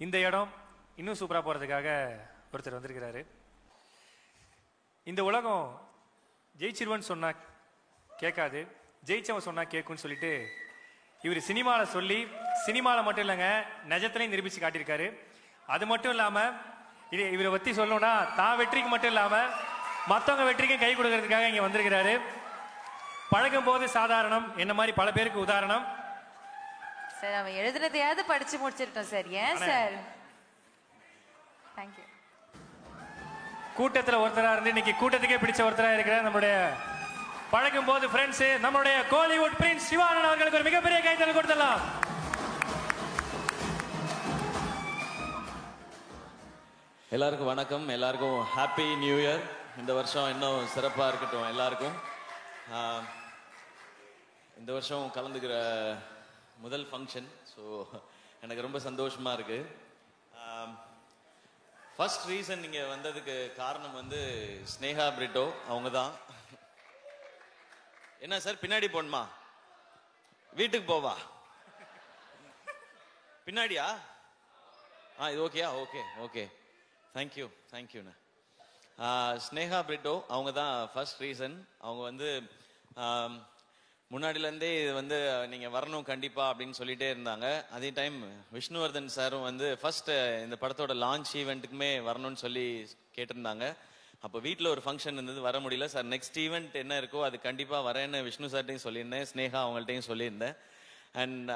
இந்த இடம் இன்னும் சூப்பராக போகிறதுக்காக ஒருத்தர் வந்திருக்கிறாரு. இந்த உலகம் ஜெயிச்சிருவன்னு சொன்னா கேட்காது, ஜெயிச்சவன் சொன்னா கேட்கும்னு சொல்லிட்டு இவர் சினிமாவில் சொல்லி சினிமாவில் மட்டும் இல்லைங்க நிஜத்துலையும் நிரூபித்து காட்டியிருக்காரு. அது மட்டும் இல்லாமல் இவரை பற்றி சொல்லணும்னா தான் வெற்றிக்கு மட்டும் இல்லாமல் மற்றவங்க வெற்றிக்கும் கை கொடுக்கறதுக்காக இங்கே வந்திருக்கிறாரு. பழகும் போது சாதாரணம் என்ன மாதிரி பல பேருக்கு உதாரணம். சார் அவன் எழுதுனதையாவது படிச்சு முடிச்சிருக்கோம் சார். ஏன் சார்? தேங்க்யூ. கூட்டத்தில் ஒருத்தராக இருந்து இன்னைக்கு கூட்டத்துக்கே பிடிச்ச ஒருத்தராக இருக்கிற நம்மளுடைய பழகும் போது ஃப்ரெண்ட்ஸ் நம்மளுடைய கோலிவுட் பிரின்ஸ் சிவானந்த் அவர்களுக்கு ஒரு மிகப்பெரிய கைத்தறல் கொடுத்துடலாம். எல்லாருக்கும் வணக்கம், எல்லாருக்கும் ஹாப்பி நியூ இயர். இந்த வருஷம் இன்னும் சிறப்பாக இருக்கட்டும் எல்லாருக்கும். இந்த வருஷம் கலந்துக்கிற முதல் ஃபங்க்ஷன், ஸோ எனக்கு ரொம்ப சந்தோஷமாக இருக்குது. ஃபர்ஸ்ட் ரீசன் நீங்கள் வந்ததுக்கு காரணம் வந்து ஸ்னேகா பிரிட்டோ அவங்க தான். என்ன சார் பின்னாடி போணுமா, வீட்டுக்கு போவா, பின்னாடியா? இது ஓகேயா? ஓகே ஓகே, தேங்க்யூ தேங்க்யூண்ணா. ஸ்னேகா பிரிட்டோ அவங்க தான் ஃபர்ஸ்ட் ரீசன். அவங்க வந்து முன்னாடிலேருந்தே இது வந்து நீங்கள் வரணும் கண்டிப்பாக அப்படின்னு சொல்லிகிட்டே இருந்தாங்க. அதே டைம் விஷ்ணுவர்தன் சாரும் வந்து ஃபர்ஸ்ட் இந்த படத்தோட லான்ச் ஈவெண்ட்டுக்குமே வரணும்னு சொல்லி கேட்டிருந்தாங்க. அப்போ வீட்டில் ஒரு ஃபங்க்ஷன் இருந்தது, வர முடியல சார். நெக்ஸ்ட் ஈவெண்ட் என்ன இருக்கோ அது கண்டிப்பாக வரேன்னு விஷ்ணு சார்ட்டையும் சொல்லியிருந்தேன், ஸ்னேகா அவங்கள்ட்டையும் சொல்லியிருந்தேன். அண்ட்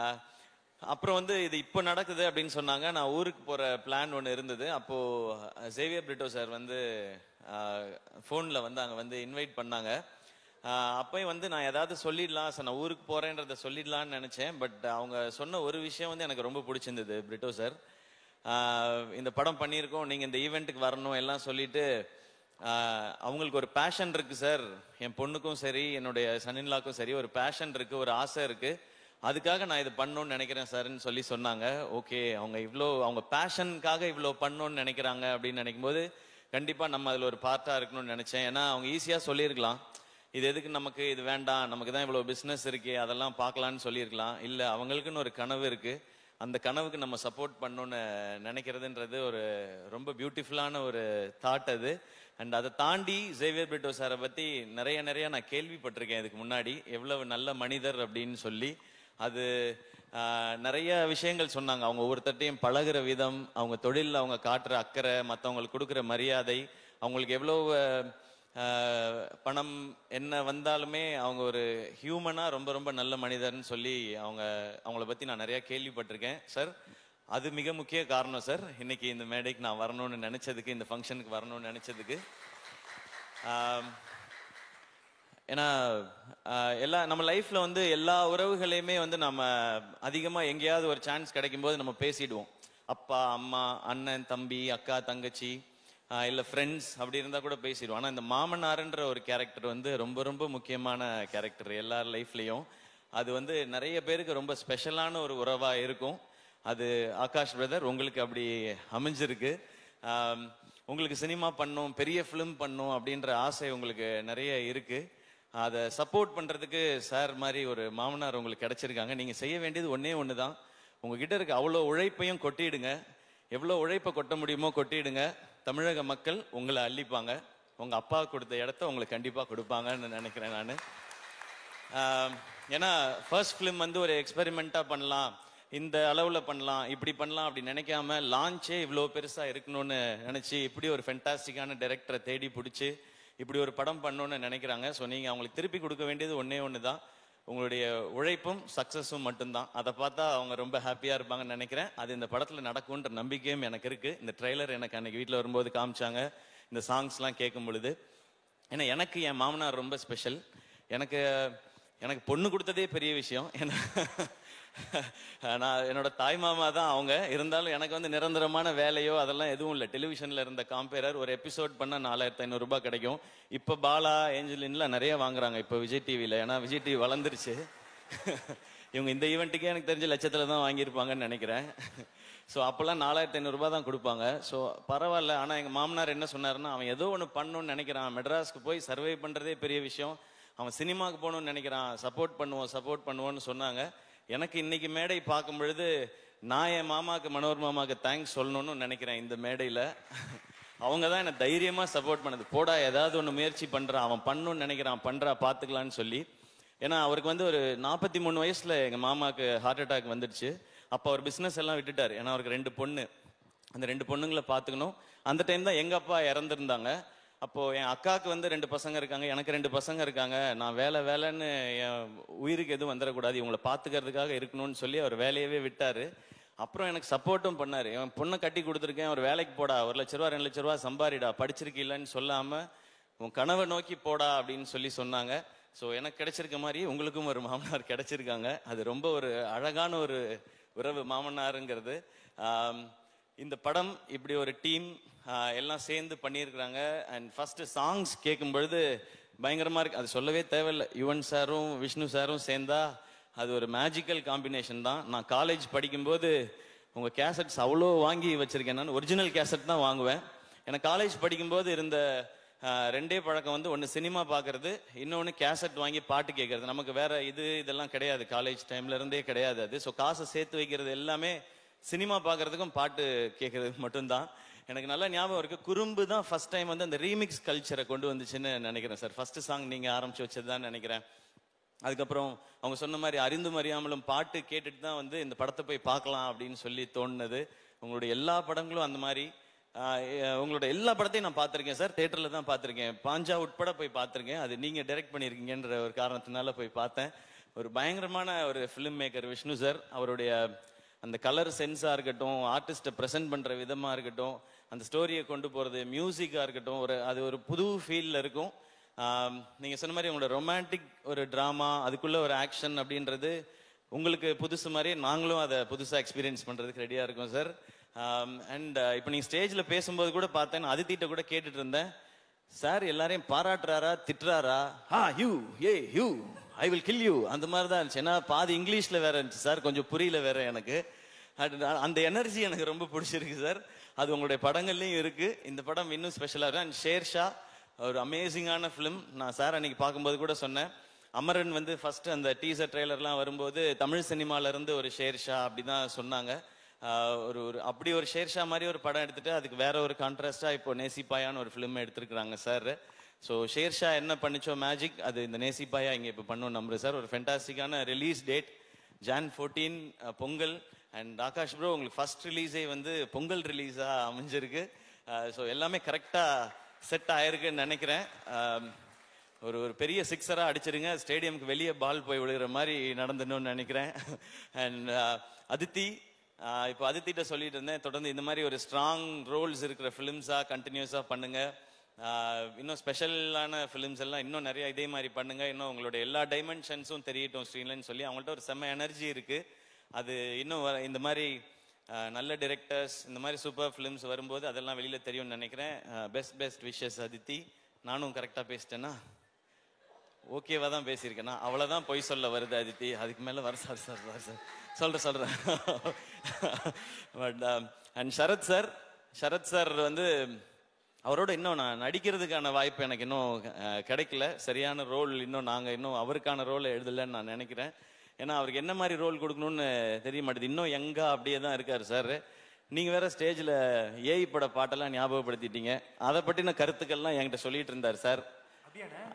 அப்புறம் வந்து இது இப்போ நடக்குது அப்படின்னு சொன்னாங்க. நான் ஊருக்கு போகிற பிளான் ஒன்று இருந்தது. அப்போது சேவியர் பிரிட்டோ சார் வந்து ஃபோனில் வந்து அங்கே வந்து இன்வைட் பண்ணாங்க. அப்போயும் வந்து நான் ஏதாவது சொல்லிடலாம் சார், நான் ஊருக்கு போகிறேன்றதை சொல்லிடலான்னு நினச்சேன். பட் அவங்க சொன்ன ஒரு விஷயம் வந்து எனக்கு ரொம்ப பிடிச்சிருந்தது. பிரிட்டோ சார், இந்த படம் பண்ணியிருக்கோம், நீங்கள் இந்த ஈவெண்ட்டுக்கு வரணும் எல்லாம் சொல்லிட்டு அவங்களுக்கு ஒரு பேஷன் இருக்குது சார். என் பொண்ணுக்கும் சரி என்னுடைய சன்னின்லாக்கும் சரி ஒரு பேஷன் இருக்குது, ஒரு ஆசை இருக்குது, அதுக்காக நான் இது பண்ணணும்னு நினைக்கிறேன் சார்ன்னு சொல்லி சொன்னாங்க. ஓகே, அவங்க பேஷனுக்காக இவ்வளோ பண்ணணும்னு நினைக்கிறாங்க அப்படின்னு நினைக்கும் போது கண்டிப்பாக நம்ம அதில் ஒரு பார்ட்டாக இருக்கணும்னு நினச்சேன். ஏன்னா அவங்க ஈஸியாக சொல்லியிருக்கலாம், இது எதுக்கு நமக்கு, இது வேண்டாம், நமக்கு தான் இவ்வளோ பிஸ்னஸ் இருக்கே அதெல்லாம் பார்க்கலான்னு சொல்லியிருக்கலாம். இல்லை, அவங்களுக்குன்னு ஒரு கனவு இருக்குது, அந்த கனவுக்கு நம்ம சப்போர்ட் பண்ணணும்னு நினைக்கிறதுன்றது ஒரு ரொம்ப பியூட்டிஃபுல்லான ஒரு தாட் அது. அண்ட் அதை தாண்டி சேவியர் பிரிட்டோ சாரை பற்றி நிறைய நான் கேள்விப்பட்டிருக்கேன் இதுக்கு முன்னாடி, எவ்வளவு நல்ல மனிதர் அப்படின்னு சொல்லி. அது நிறைய விஷயங்கள் சொன்னாங்க. அவங்க ஒவ்வொருத்தட்டையும் பழகுற விதம், அவங்க தொழிலில் அவங்க காட்டுற அக்கறை, மற்றவங்களுக்கு கொடுக்குற மரியாதை, அவங்களுக்கு எவ்வளோ பணம் என்ன வந்தாலுமே அவங்க ஒரு ஹியூமனாக ரொம்ப நல்ல மனிதர்னு சொல்லி அவங்கள பற்றி நான் நிறையா கேள்விப்பட்டிருக்கேன் சார். அது மிக முக்கிய காரணம் சார் இன்னைக்கு இந்த மேடைக்கு நான் வரணும்னு நினச்சதுக்கு, இந்த ஃபங்க்ஷனுக்கு வரணும்னு நினச்சதுக்கு. ஏன்னா நம்ம லைஃப்பில் வந்து எல்லா உறவுகளையுமே வந்து நம்ம அதிகமாக எங்கேயாவது ஒரு சான்ஸ் கிடைக்கும் போது நம்ம பேசிடுவோம். அப்பா அம்மா, அண்ணன் தம்பி, அக்கா தங்கச்சி, இல்லை ஃப்ரெண்ட்ஸ் அப்படி இருந்தால் கூட பேசிடுவோம். ஆனால் இந்த மாமனார்ன்ற ஒரு கேரக்டர் வந்து ரொம்ப முக்கியமான கேரக்டர் எல்லார் லைஃப்லேயும். அது வந்து நிறைய பேருக்கு ரொம்ப ஸ்பெஷலான ஒரு உறவாக இருக்கும். அது ஆகாஷ் பிரதர் உங்களுக்கு அப்படி அமைஞ்சிருக்கு. உங்களுக்கு சினிமா பண்ணும், பெரிய ஃபிலிம் பண்ணும் அப்படின்ற ஆசை உங்களுக்கு நிறைய இருக்குது. அதை சப்போர்ட் பண்ணுறதுக்கு சார் மாதிரி ஒரு மாமனார் உங்களுக்கு கிடச்சிருக்காங்க. நீங்கள் செய்ய வேண்டியது ஒன்று தான், உங்ககிட்ட இருக்க அவ்வளோ உழைப்பையும் கொட்டிடுங்க. எவ்வளோ உழைப்பை கொட்ட முடியுமோ கொட்டிடுங்க. தமிழக மக்கள் உங்களை அள்ளிப்பாங்க. உங்கள் அப்பா கொடுத்த இடத்த உங்களுக்கு கண்டிப்பாக கொடுப்பாங்கன்னு நினைக்கிறேன் நான். ஏன்னா ஃபர்ஸ்ட் ஃபிலிம் வந்து ஒரு எக்ஸ்பெரிமெண்ட்டாக பண்ணலாம், இந்த அளவில் பண்ணலாம், இப்படி பண்ணலாம் அப்படி நினைக்காம லான்ச்சே இவ்வளோ பெருசாக இருக்கணும்னு நினச்சி இப்படி ஒரு ஃபென்டாஸ்டிக்கான டைரக்டரை தேடி பிடிச்சி இப்படி ஒரு படம் பண்ணணும்னு நினைக்கிறாங்க. ஸோ நீங்கள் அவங்களுக்கு திருப்பி கொடுக்க வேண்டியது ஒன்று தான், உங்களுடைய உழைப்பும் சக்ஸஸும் மட்டும்தான். அதை பார்த்தா அவங்க ரொம்ப ஹாப்பியாக இருப்பாங்கன்னு நினைக்கிறேன். அது இந்த படத்தில் நடக்கும்ன்ற நம்பிக்கையும் எனக்கு இருக்குது. இந்த ட்ரெய்லர் எனக்கு அன்றைக்கி வீட்டில் வரும்போது காமிச்சாங்க, இந்த சாங்ஸ்லாம் கேட்கும் பொழுது. ஏன்னா எனக்கு என் மாமனார் ரொம்ப ஸ்பெஷல். எனக்கு பொண்ணு கொடுத்ததே பெரிய விஷயம். ஏன்னா நான் என்னோட தாய் மாமா தான் அவங்க. இருந்தாலும் எனக்கு வந்து நிரந்தரமான வேலையோ அதெல்லாம் எதுவும் இல்லை. டெலிவிஷனில் இருந்த காம்பேரர் ஒரு எபிசோட் பண்ணால் 4500 ரூபாய் கிடைக்கும். இப்போ பாலா, ஏஞ்சலின்லாம் நிறைய வாங்குறாங்க இப்போ விஜய் டிவியில். ஏன்னா விஜய் டிவி வளர்ந்துருச்சு. இவங்க இந்த ஈவெண்ட்டுக்கே எனக்கு தெரிஞ்ச லட்சத்தில் தான் வாங்கியிருப்பாங்கன்னு நினைக்கிறேன். ஸோ அப்போல்லாம் 4500 ரூபாய் தான் கொடுப்பாங்க. ஸோ பரவாயில்ல. ஆனால் எங்கள் மாமனார் என்ன சொன்னார்னா, அவன் ஏதோ ஒன்று பண்ணணும்னு நினைக்கிறான், மெட்ராஸ்க்கு போய் சர்வை பண்ணுறதே பெரிய விஷயம், அவன் சினிமாவுக்கு போகணும்னு நினைக்கிறான், சப்போர்ட் பண்ணுவோன்னு சொன்னாங்க. எனக்கு இன்னைக்கு மேடை பார்க்கும் பொழுது நான் என் மாமாக்கு, மனோர் மாமாக்கு தேங்க்ஸ் சொல்லணும்னு நினைக்கிறேன் இந்த மேடையில. அவங்க தான் என்ன தைரியமா சப்போர்ட் பண்ணது. போடா, ஏதாவது ஒன்று முயற்சி பண்றான், அவன் பண்ணணும்னு நினைக்கிறான், பண்றா, பாத்துக்கலான்னு சொல்லி. ஏன்னா அவருக்கு வந்து ஒரு 43 வயசுல எங்க மாமாக்கு ஹார்ட் அட்டாக் வந்துடுச்சு. அப்போ அவர் பிசினஸ் எல்லாம் விட்டுட்டாரு. ஏன்னா அவருக்கு 2 பொண்ணு, அந்த 2 பொண்ணுங்களை பாத்துக்கணும். அந்த டைம் தான் எங்க அப்பா இறந்துருந்தாங்க. அப்போ என் அக்காவுக்கு வந்து 2 பசங்க இருக்காங்க, எனக்கு 2 பசங்க இருக்காங்க. நான் வேலைன்னு என் உயிருக்கு எதுவும் வந்துடக்கூடாது, இவங்களை பாத்துக்கிறதுக்காக இருக்கணும்னு சொல்லி அவர் வேலையவே விட்டாரு. அப்புறம் எனக்கு சப்போர்ட்டும் பண்ணாரு. என் பொண்ணை கட்டி கொடுத்துருக்கேன், ஒரு வேலைக்கு போடா, 1 லட்ச ரூபா 2 லட்ச ரூபா சம்பாரிடா, படிச்சிருக்கீல்லன்னு சொல்லாம உன் கனவை நோக்கி போடா அப்படின்னு சொல்லி சொன்னாங்க. ஸோ எனக்கு கிடைச்சிருக்க மாதிரி உங்களுக்கும் ஒரு மாமனார் கிடைச்சிருக்காங்க. அது ரொம்ப ஒரு அழகான ஒரு உறவு மாமனாருங்கிறது. இந்த படம் இப்படி ஒரு டீம் எல்லாம் சேர்ந்து பண்ணியிருக்கிறாங்க. அண்ட் ஃபர்ஸ்ட் சாங்ஸ் கேட்கும் பொழுது பயங்கரமா இருக்கு. அது சொல்லவே தேவையில்லை. யுவன் சாரும் விஷ்ணு சாரும் சேர்ந்தா அது ஒரு மேஜிக்கல் காம்பினேஷன் தான். நான் காலேஜ் படிக்கும்போது உங்க கேசட்ஸ் அவ்வளோ வாங்கி வச்சிருக்கேன். நான் ஒரிஜினல் கேசட் தான் வாங்குவேன். எனக்கு காலேஜ் படிக்கும்போது இருந்த 2 பழக்கம் வந்து, ஒன்று சினிமா பார்க்கறது, இன்னொன்று கேசட் வாங்கி பாட்டு கேட்கறது. நமக்கு வேற இதெல்லாம் கிடையாது, காலேஜ் டைம்ல இருந்தே கிடையாது அது. ஸோ காசை சேர்த்து வைக்கிறது எல்லாமே சினிமா பார்க்கறதுக்கும் பாட்டு கேட்கறதுக்கு மட்டும்தான். எனக்கு நல்லா ஞாபகம் இருக்கு. குறும்பு தான் ஃபர்ஸ்ட் டைம் வந்து அந்த ரீமிக்ஸ் கல்ச்சரை கொண்டு வந்துச்சுன்னு நினைக்கிறேன் சார். ஃபர்ஸ்ட் சாங் நீங்க ஆரம்பிச்சு வச்சது தான் நினைக்கிறேன். அதுக்கப்புறம் அவங்க சொன்ன மாதிரி அறிந்தும் அறியாமலும் பாட்டு கேட்டுட்டு தான் வந்து இந்த படத்தை போய் பார்க்கலாம் அப்படின்னு சொல்லி தோணுனது. உங்களுடைய எல்லா படங்களும் அந்த மாதிரி. உங்களோட எல்லா படத்தையும் நான் பார்த்துருக்கேன் சார், தியேட்டர்ல தான் பார்த்துருக்கேன். பாஞ்சா உட்பட போய் பார்த்துருக்கேன். அது நீங்க டைரக்ட் பண்ணியிருக்கீங்கன்ற ஒரு காரணத்தினால போய் பார்த்தேன். ஒரு பயங்கரமான ஒரு ஃபிலிம் மேக்கர் விஷ்ணு சார். அவருடைய அந்த கலர் சென்ஸா இருக்கட்டும், ஆர்டிஸ்ட்டை ப்ரெசென்ட் பண்ற விதமா இருக்கட்டும், அந்த ஸ்டோரியை கொண்டு போறது, மியூசிக்கா இருக்கட்டும், அது ஒரு புது ஃபீல்ல இருக்கும். நீங்க சொன்ன மாதிரி உங்களோட ரொமான்டிக் ஒரு டிராமா, அதுக்குள்ள ஒரு ஆக்ஷன் அப்படின்றது உங்களுக்கு புதுசு மாதிரி நாங்களும் அதை புதுசா எக்ஸ்பீரியன்ஸ் பண்றதுக்கு ரெடியா இருக்கோம் சார். அண்ட் இப்போ நீங்க ஸ்டேஜ்ல பேசும்போது கூட பார்த்தேன், அதித்திட்ட கூட கேட்டுட்டு இருந்தேன், சார் எல்லாரையும் பாராட்டுறாரா திட்டுறாரா? You I will kill you அந்த மாதிரி தான் இருந்துச்சு. ஏன்னா பாதி இங்கிலீஷ்ல வேற இருந்துச்சு சார், கொஞ்சம் புரியல வேற எனக்கு. அந்த எனர்ஜி எனக்கு ரொம்ப பிடிச்சிருக்கு சார். அது உங்களுடைய படங்கள்லயும் இருக்கு. இந்த படம் இன்னும் ஸ்பெஷலா இருக்கு. அண்ட் ஷேர்ஷா ஒரு அமேசிங்கான ஃபிலிம். நான் சார் அன்னைக்கு பார்க்கும்போது கூட சொன்னேன், அமரன் வந்து ஃபர்ஸ்ட் அந்த டீசர் ட்ரெய்லர்லாம் வரும்போது தமிழ் சினிமால இருந்து ஒரு ஷேர்ஷா அப்படிதான் சொன்னாங்க. அப்படி ஒரு ஷேர்ஷா மாதிரி ஒரு படம் எடுத்துட்டு அதுக்கு வேற ஒரு கான்ட்ராஸ்டா இப்போ நேசிப்பாயான்னு ஒரு ஃபிலிம் எடுத்திருக்கிறாங்க சார். ஸோ ஷேர்ஷா என்ன பண்ணிச்சோ மேஜிக், அது இந்த நேசிப்பாயா இங்க இப்போ பண்ணும் நம்புறேன் சார். ஒரு ஃபென்டாஸ்டிக்கான release date Jan 14 Pongal. And Akash bro, உங்களுக்கு ஃபர்ஸ்ட் ரிலீஸே வந்து பொங்கல் ரிலீஸா அமைஞ்சிருக்கு. ஸோ எல்லாமே கரெக்டா செட் ஆயிருக்குன்னு நினைக்கிறேன். ஒரு பெரிய சிக்ஸரா அடிச்சிருங்க, ஸ்டேடியம்க்கு வெளியே பால் போய் விழுகிற மாதிரி நடந்துடணும்னு நினைக்கிறேன். அண்ட் அதித்தி, இப்போ அதித்திட்ட சொல்லிட்டு இருந்தேன், தொடர்ந்து இந்த மாதிரி ஒரு ஸ்ட்ராங் ரோல்ஸ் இருக்கிற ஃபிலிம்ஸா கண்டினியூஸா பண்ணுங்க. இன்னும் ஸ்பெஷலான ஃபிலிம்ஸ் எல்லாம் இன்னும் நிறைய இதே மாதிரி பண்ணுங்க. இன்னும் உங்களோட எல்லா டைமென்ஷன்ஸும் தெரியட்டும் ஸ்க்ரீன்லன்னு சொல்லி அவங்கள்ட்ட ஒரு செம்ம எனர்ஜி இருக்கு. அது இன்னும் இந்த மாதிரி நல்ல டிரெக்டர்ஸ், இந்த மாதிரி சூப்பர் ஃபிலிம்ஸ் வரும்போது அதெல்லாம் வெளியில தெரியும்னு நினைக்கிறேன். Best wishes Aditi. நானும் கரெக்டா பேசிட்டேன்னா? ஓகேவா தான் பேசியிருக்கேன்னா? அவ்வளவுதான் பொய் சொல்ல வருது அதித்தி, அதுக்கு மேல வர சார் சொல்றேன். பட் அண்ட் சரத் சார் வந்து அவரோட இன்னும் நான் நடிக்கிறதுக்கான வாய்ப்பு எனக்கு இன்னும் கிடைக்கல. சரியான ரோல் இன்னும் அவருக்கான ரோலை எழுதலன்னு நான் நினைக்கிறேன். ஏன்னா அவருக்கு என்ன மாதிரி ரோல் கொடுக்கணும்னு தெரிய மாட்டேது. இன்னும் யங்கா அப்படியே தான் இருக்காரு சார். நீங்க வேற ஸ்டேஜ்ல ஏஐ பட பாட்டெல்லாம் ஞாபகப்படுத்திட்டீங்க. அதை பற்றின கருத்துக்கள்லாம் என்கிட்ட சொல்லிட்டு இருந்தார் சார்.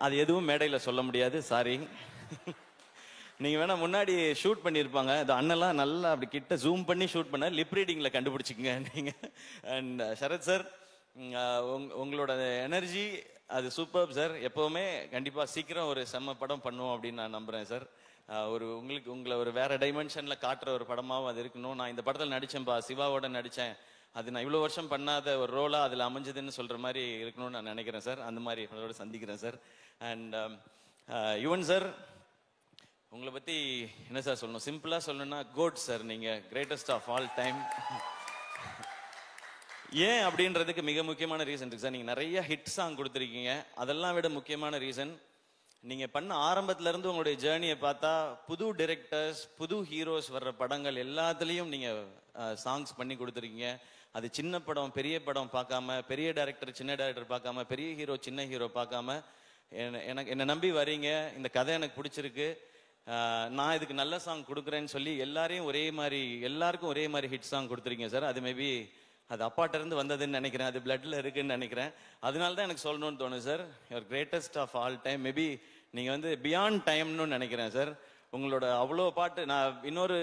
அது எதுவும் மேடையில சொல்ல முடியாது, சாரி. நீங்க வேணா முன்னாடி ஷூட் பண்ணிருப்பாங்க, அது அண்ணெல்லாம் நல்லா அப்படி கிட்ட ஜூம் பண்ணி ஷூட் பண்ண, லிப் ரீடிங்ல கண்டுபிடிச்சிக்கங்க நீங்க. அண்ட் சரத் சார், உங்களோட எனர்ஜி அது சூப்பர் சார். எப்பவுமே கண்டிப்பா சீக்கிரம் ஒரு செம்ம படம் பண்ணுவோம் அப்படின்னு நான் நம்புறேன் சார். உங்களை ஒரு வேற டைமென்ஷன்ல காட்டுற ஒரு படமாவும் அது இருக்கணும். நான் இந்த படத்தில் நடிச்சேன்பா, சிவாவோட நடிச்சேன், அது நான் இவ்வளவு வருஷம் பண்ணாத ஒரு ரோலா அதுல அமைஞ்சதுன்னு சொல்ற மாதிரி இருக்கணும்னு நான் நினைக்கிறேன் சார். அந்த மாதிரி அதோட சந்திக்கிறேன் சார். அண்ட் யுவன் சார், உங்களை பத்தி என்ன சார் சொல்லணும்? சிம்பிளா சொல்லணும்னா கோட் சார், நீங்க கிரேட்டஸ்ட் ஆஃப் ஆல் டைம். ஏன் அப்படின்றதுக்கு மிக முக்கியமான ரீசன் இருக்கு சார். நீங்க நிறைய ஹிட் சாங் கொடுத்துருக்கீங்க. அதெல்லாம் விட முக்கியமான ரீசன், நீங்க பண்ண ஆரம்பத்துல இருந்து உங்களுடைய ஜேர்னியை பார்த்தா புது டைரக்டர்ஸ், புது ஹீரோஸ் வர்ற படங்கள் எல்லாத்துலயும் நீங்க சாங்ஸ் பண்ணி கொடுத்துருக்கீங்க. அது சின்ன படம் பெரிய படம் பார்க்காம, பெரிய டைரக்டர் சின்ன டைரக்டர் பார்க்காம, பெரிய ஹீரோ சின்ன ஹீரோ பார்க்காம என்ன நம்பி வரீங்க. இந்த கதை எனக்கு பிடிச்சிருக்கு, நான் இதுக்கு நல்ல சாங் கொடுக்குறேன்னு சொல்லி எல்லாருக்கும் ஒரே மாதிரி ஹிட் சாங் கொடுத்துருக்கீங்க சார். அது மேபி அது அப்பாட்ட இருந்து வந்ததுன்னு நினைக்கிறேன், அது பிளட்ல இருக்குன்னு நினைக்கிறேன். அதனால தான் எனக்கு சொல்லணும்னு தோணுது sir. Your greatest of all time. Maybe நீங்க வந்து பியாண்ட் டைம்னு நினைக்கிறேன் சார். உங்களோட அவ்வளோ பாட்டு நான் இன்னொரு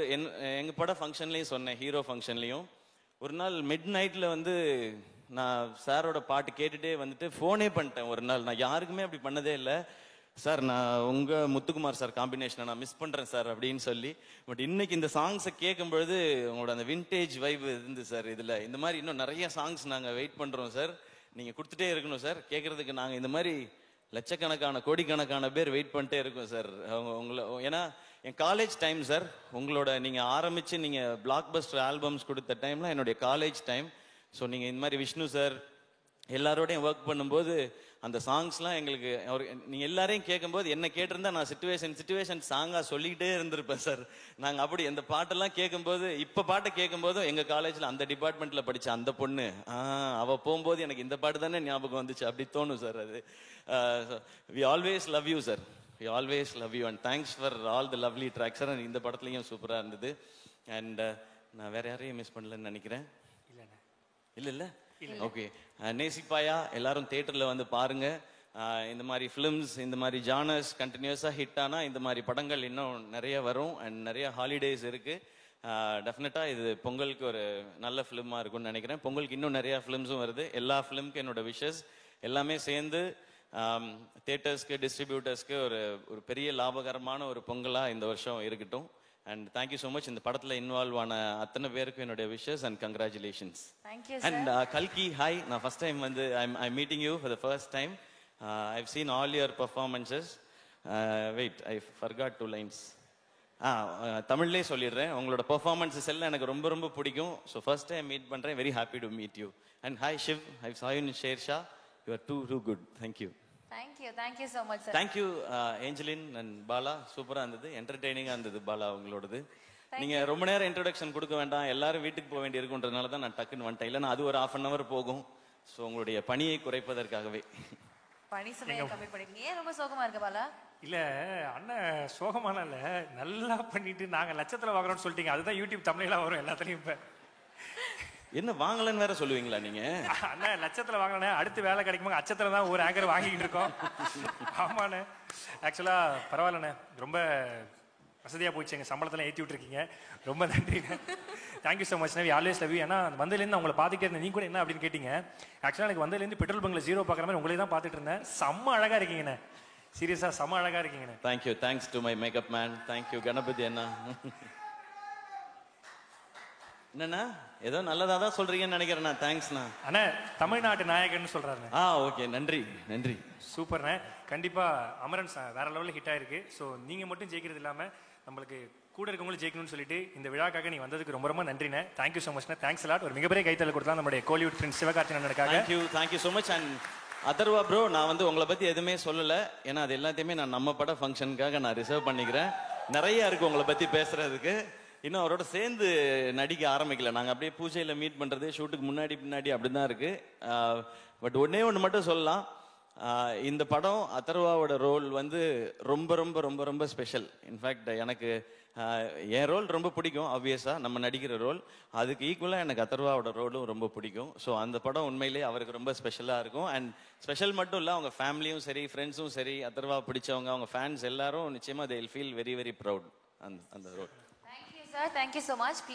எங்க பட ஃபங்க்ஷன்லயும் சொன்னேன், ஹீரோ ஃபங்க்ஷன்லயும். ஒரு நாள் மிட் நைட்ல வந்து நான் சாரோட பாட்டு கேட்டுட்டே வந்துட்டு ஃபோனே பண்ணிட்டேன். ஒரு நாள் நான் யாருக்குமே அப்படி பண்ணதே இல்லை. சார் நான் உங்க முத்துக்குமார் சார் காம்பினேஷனை நான் மிஸ் பண்றேன் சார் அப்படின்னு சொல்லி. பட் இன்னைக்கு இந்த சாங்ஸை கேட்கும் பொழுது உங்களோட அந்த விண்டேஜ் வைப் இருந்து சார். இதுல இந்த மாதிரி இன்னும் நிறைய சாங்ஸ் நாங்க வெயிட் பண்றோம் சார். நீங்க கொடுத்துட்டே இருக்கணும் சார். கேட்கறதுக்கு நாங்க இந்த மாதிரி லட்சக்கணக்கான கோடிக்கணக்கான பேர் வெயிட் பண்ணிட்டே இருக்கோம் சார். உங்களை ஏன்னா என் காலேஜ் டைம் சார். உங்களோட நீங்க ஆரம்பிச்சு நீங்க பிளாக் பஸ்டர் ஆல்பம்ஸ் கொடுத்த டைம்லாம் என்னுடைய காலேஜ் டைம். ஸோ நீங்க இந்த மாதிரி விஷ்ணு சார் எல்லாரோடையும் ஒர்க் பண்ணும்போது அந்த சாங்ஸ்லாம் எங்களுக்கு நீங்க எல்லாரையும் கேட்கும்போது என்ன கேட்டிருந்தா நான் சிச்சுவேஷன் சாங்கா சொல்லிக்கிட்டே இருந்திருப்பேன் சார். நாங்க அப்படி அந்த பாட்டெல்லாம் கேட்கும்போது இப்ப பாட்டை கேட்கும்போதும் எங்க காலேஜ்ல அந்த டிபார்ட்மெண்ட்ல படிச்ச அந்த பொண்ணு அவ போகும்போது எனக்கு இந்த பாட்டு தானே ஞாபகம் வந்துச்சு அப்படி தோணும் சார். அது we always love you sir. We always love you and thanks for all the lovely tracks sir. இந்த படத்துலயும் சூப்பரா இருந்தது. அண்ட் நான் வேற யாரையும் மிஸ் பண்ணலன்னு நினைக்கிறேன். இல்ல ஓகே. நேசிப்பாயா எல்லாரும் தியேட்டர்ல வந்து பாருங்க. இந்த மாதிரி ஃபிலிம்ஸ் இந்த மாதிரி ஜானர்ஸ் கண்டினியூஸா ஹிட் ஆனா இந்த மாதிரி படங்கள் இன்னும் நிறைய வரும். அண்ட் நிறைய ஹாலிடேஸ் இருக்கு. டெஃபினட்டா இது பொங்கலுக்கு ஒரு நல்ல ஃபிலிமா இருக்கும்னு நினைக்கிறேன். பொங்கலுக்கு இன்னும் நிறைய ஃபிலிம்ஸும் வருது. எல்லா ஃபிலிம்க்கு என்னோட விஷஸ் எல்லாமே சேர்ந்து தியேட்டர்ஸ்க்கு டிஸ்ட்ரிபியூட்டர்ஸ்க்கு ஒரு பெரிய லாபகரமான ஒரு பொங்கலா இந்த வருஷம் இருக்கட்டும். And thank you so much. இந்த படத்துல இன்வால்வ் ஆன அத்தனை பேருக்கும் என்னுடைய விஷஸ் அண்ட் கங்க்ராச்சுலேஷன்ஸ். அண்ட் கல்கி ஹாய். நான் ஃபர்ஸ்ட் டைம் வந்து I meeting you for the first time. I've seen all your performances. Wait I forgot 2 lines. தமிழ்லேயே சொல்லிடுறேன். உங்களோட பர்ஃபார்மன்ஸஸ் எல்லாம் எனக்கு ரொம்ப ரொம்ப பிடிக்கும். ஸோ ஃபர்ஸ்ட் டைம் மீட் பண்றேன். Very happy to meet you. And hi Shiv. I saw you in Shershaah. You are too good. Thank you. Thank you so much sir. Thank you Angeline and Bala. சூப்பரா இருந்தது, என்டர்டெய்னிங்கா இருந்தது பாலா உங்களோடது. நீங்க ரொம்ப நேரம் இன்ட்ரோடக்ஷன் கொடுக்க வேண்டாம், எல்லாரும் வீட்டுக்கு போக வேண்டி இருக்குன்றதுனால தான் நான் டக்குன்னு வந்துட்டேன். இல்லைன்னா அது ஒரு 1/2 hour போகும். ஸோ உங்களுடைய பணியை குறைப்பதற்காகவே. பணி சுமையை கம்மி பண்ணிருக்கீங்க. ஏன் ரொம்ப சோகமா இருக்க பாலா? இல்ல அண்ணன் சோகமான இல்ல, நல்லா பண்ணிட்டு நாங்க லட்சத்துல வாங்குறோம்னு சொல்லிட்டீங்க. அதுதான் யூடியூப் தமிழ்ல வரும் எல்லாத்துலயும். இப்ப என்ன வாங்கலன்னு வேற சொல்லுவீங்களா நீங்க? அண்ணா லட்சத்துல வாங்கினே அடுத்து வேலை கிடைக்குமா அச்சத்துல தான் ஒரு ஆங்கர் வாங்கிட்டு இருக்கோம். ஆமாண்ணே. ஆக்சுவலா பரவாயில்லண்ணே, ரொம்ப வசதியா போச்சு. எங்க சம்பளத்துல ஏற்றி விட்டுருக்கீங்க. ரொம்ப நன்றிண்ணே. Thank you so much. We always love you. ஏன்னா வந்ததுலேருந்து உங்களை பார்த்துட்டே இருந்தேன். நீங்க கூட என்ன அப்படின்னு கேட்டீங்க. ஆக்சுவலா எனக்கு வந்ததுலேருந்து பெட்ரோல் பங்க்ல 0 பார்க்குற மாதிரி உங்களே தான் பார்த்துட்டு இருந்தேன். செம்ம அழகா இருக்கீங்கண்ணே. சீரியஸா செம்ம அழகா இருக்கீங்கண்ணே. Thank you. Thanks to my makeup man. Thank you Ganapathi அண்ணா. என்னண்ணா ஏதோ நல்லதா தான் சொல்றீங்கன்னு நினைக்கிறேண்ணா. தேங்க்ஸ்ண்ணா. அண்ணா தமிழ்நாட்டு நாயகன்னு சொல்றாரு. ஓகே நன்றி நன்றி. சூப்பர்ண்ணே. கண்டிப்பா அமரன் வேற லெவலில் ஹிட் ஆயிருக்கு. ஸோ நீங்க மட்டும் ஜெயிக்கிறது இல்லாம நம்மளுக்கு கூட இருக்கவங்களும் ஜெயிக்கணும்னு சொல்லிட்டு இந்த விழாக்காக நீ வந்ததுக்கு ரொம்ப ரொம்ப நன்றிண்ணே. தேங்க்யூ ஸோ மச்ண்ணே. Thanks lot. ஒரு மிகப்பெரிய கைத்தல் கொடுத்தா நம்மளுடைய கோலிவுட் ஃப்ரெண்ட்ஸ் சிவகார்த்திகேயனுக்காக. Thank you so much. And Atharva bro, நான் வந்து உங்களை பத்தி எதுவுமே சொல்லல. ஏன்னா அது எல்லாத்தையுமே நான் நம்ம பட ஃபங்க்ஷனுக்காக நான் ரிசர்வ் பண்ணிக்கிறேன். நிறைய இருக்கு உங்களை பத்தி பேசுறதுக்கு. இன்னும் அவரோட சேர்ந்து நடிக்க ஆரம்பிக்கல. நாங்க அப்படியே பூஜையில மீட் பண்றது ஷூட்டுக்கு முன்னாடி பின்னாடி அப்படிதான் இருக்கு. பட் ஒண்ணு மட்டும் சொல்லலாம். இந்த படம் அதர்வாவோட ரோல் வந்து ரொம்ப ரொம்ப ரொம்ப ரொம்ப ஸ்பெஷல். இன்ஃபேக்ட் எனக்கு என் ரோல் ரொம்ப பிடிக்கும். ஆப்வியஸா நம்ம நடிக்கிற ரோல் அதுக்கு ஈக்குவலா எனக்கு அதர்வாவோட ரோலும் ரொம்ப பிடிக்கும். ஸோ அந்த படம் உண்மையிலேயே அவருக்கு ரொம்ப ஸ்பெஷலா இருக்கும். அண்ட் ஸ்பெஷல் மட்டும் இல்ல, அவங்க ஃபேமிலியும் சரி ஃப்ரெண்ட்ஸும் சரி அதர்வா பிடிச்சவங்க அவங்க ஃபேன்ஸ் எல்லாரும் நிச்சயமா they will feel very very proud அந்த role. Thank you sir. Thank you so much. Please